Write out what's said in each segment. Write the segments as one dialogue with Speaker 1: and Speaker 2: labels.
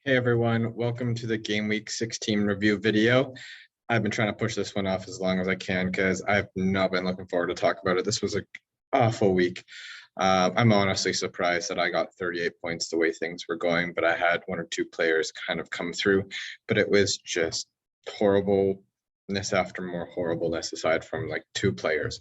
Speaker 1: Hey everyone, welcome to the Game Week 16 review video. I've been trying to push this one off as long as I can because I've not been looking forward to talk about it. This was an awful week. I'm honestly surprised that I got 38 points the way things were going, but I had one or two players kind of come through, but it was just horribleness after more horribleness aside from like two players.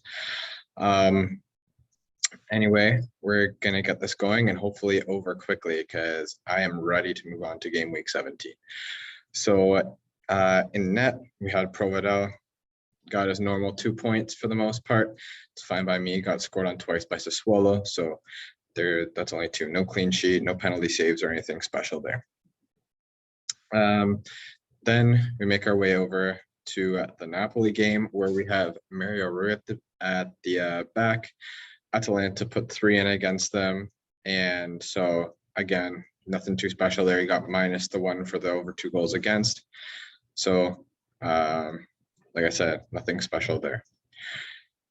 Speaker 1: Anyway, we're going to get this going and hopefully over quickly because I am ready to move on to game week 17. So in net, we had Provedel, got his normal 2 points for the most part. It's fine by me, got scored on twice by Sassuolo. So that's only two, no clean sheet, no penalty saves or anything special there. Then we make our way over to the Napoli game where we have Mario Rui at the back. Atalanta put 3 in against them, and so again, nothing too special there. He got minus the 1 for the over 2 goals against. So like I said, nothing special there.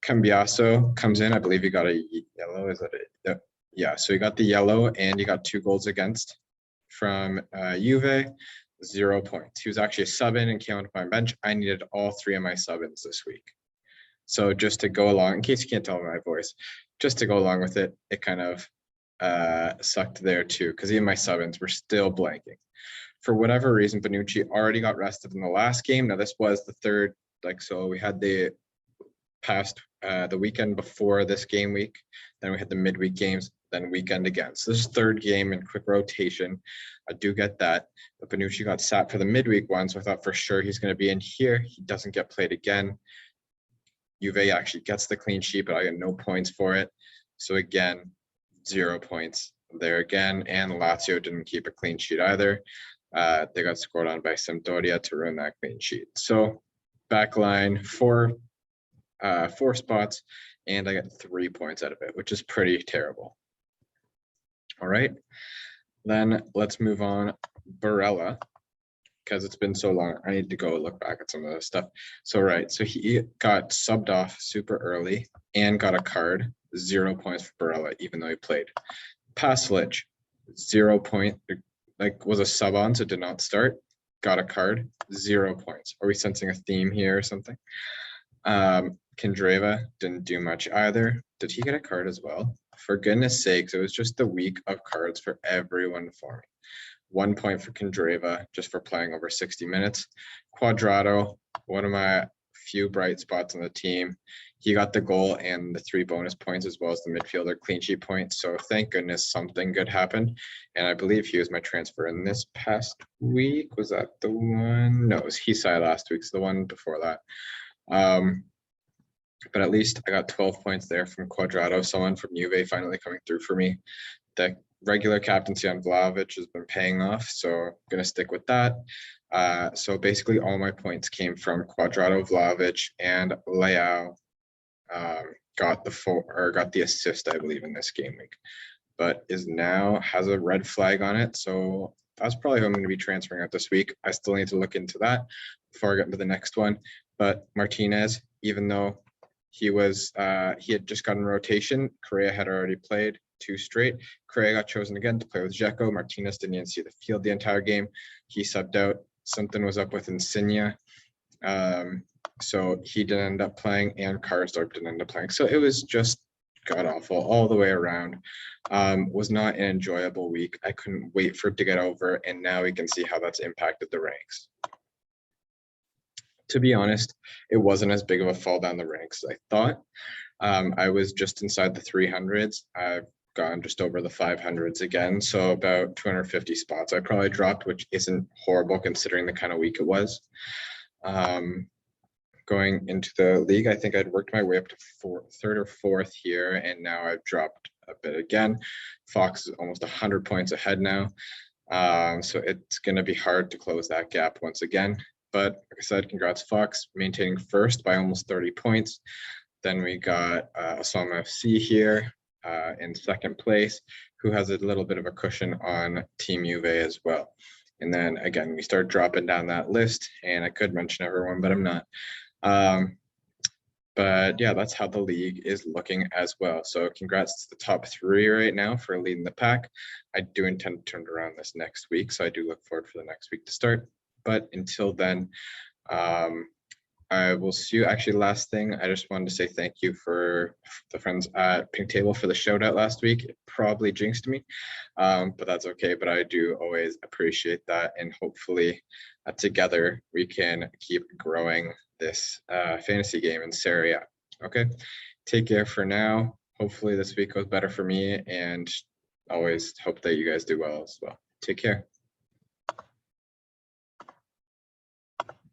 Speaker 1: Cambiaso comes in. I believe he got a yellow. Is that it? Yeah, so he got the yellow and he got 2 goals against from Juve. 0 points. He was actually a sub-in and came onto my bench. I needed all 3 of my sub-ins this week. So just to go along, in case you can't tell my voice, just to go along with it, it kind of sucked there too, because even my sub-ins were still blanking. For whatever reason, Bonucci already got rested in the last game. Now this was the third, so we had the past the weekend before this game week, then we had the midweek games, then weekend again. So this is third game in quick rotation. I do get that, but Bonucci got sat for the midweek one, so I thought for sure he's going to be in here. He doesn't get played again. Juve actually gets the clean sheet, but I get no points for it. So again, 0 points there again. And Lazio didn't keep a clean sheet either. They got scored on by Sampdoria to ruin that clean sheet. So back line, four spots, and I get 3 points out of it, which is pretty terrible. All right, then let's move on. Barella. Because it's been so long, I need to go look back at some of this stuff. So he got subbed off super early and got a card, 0 points for Barella, even though he played. Paslic, 0 point, was a sub on, so did not start, got a card, 0 points. Are we sensing a theme here or something? Kendreva didn't do much either. Did he get a card as well? For goodness sakes, it was just the week of cards for everyone for me. 1 point for Kendreva just for playing over 60 minutes. Quadrado, one of my few bright spots on the team. He got the goal and the 3 bonus points as well as the midfielder clean sheet points. So thank goodness something good happened. And I believe he was my transfer in this past week. Was that the one? No, it was Hisai last week. So the one before that. But at least I got 12 points there from Quadrado, someone from Juve finally coming through for me. The regular captaincy on Vlahovic has been paying off, so I'm going to stick with that. So basically all my points came from Quadrado, Vlahovic, and Leao got the assist, I believe, in this game week, but has a red flag on it. So that's probably who I'm going to be transferring out this week. I still need to look into that before I get into the next one. But Martinez, even though he had just gotten rotation, Correa had already played 2 straight. Correa got chosen again to play with Dzeko. Martinez didn't even see the field the entire game. He subbed out. Something was up with Insigne. So he didn't end up playing, and Karsdorp didn't end up playing. So it was just god-awful all the way around. Was not an enjoyable week. I couldn't wait for it to get over, and now we can see how that's impacted the ranks. To be honest, it wasn't as big of a fall down the ranks as I thought. I was just inside the 300s. I've gone just over the 500s again, so about 250 spots I probably dropped, which isn't horrible considering the kind of week it was. Going into the league, I think I'd worked my way up to third or fourth here, and now I've dropped a bit again. Fox is almost 100 points ahead now, so it's going to be hard to close that gap once again. But like I said, congrats Fox, maintaining first by almost 30 points. Then we got Osama FC here in second place, who has a little bit of a cushion on Team Juve as well. And then again, we start dropping down that list, and I could mention everyone, but I'm not. But yeah, that's how the league is looking as well. So congrats to the top 3 right now for leading the pack. I do intend to turn it around this next week, so I do look forward for the next week to start. But until then, I will see you. Actually, last thing, I just wanted to say thank you for the friends at Pink Table for the shout out last week. It probably jinxed me, but that's okay. But I do always appreciate that. And hopefully together we can keep growing this fantasy game in Serie A. Okay, take care for now. Hopefully this week goes better for me, and always hope that you guys do well as well. Take care.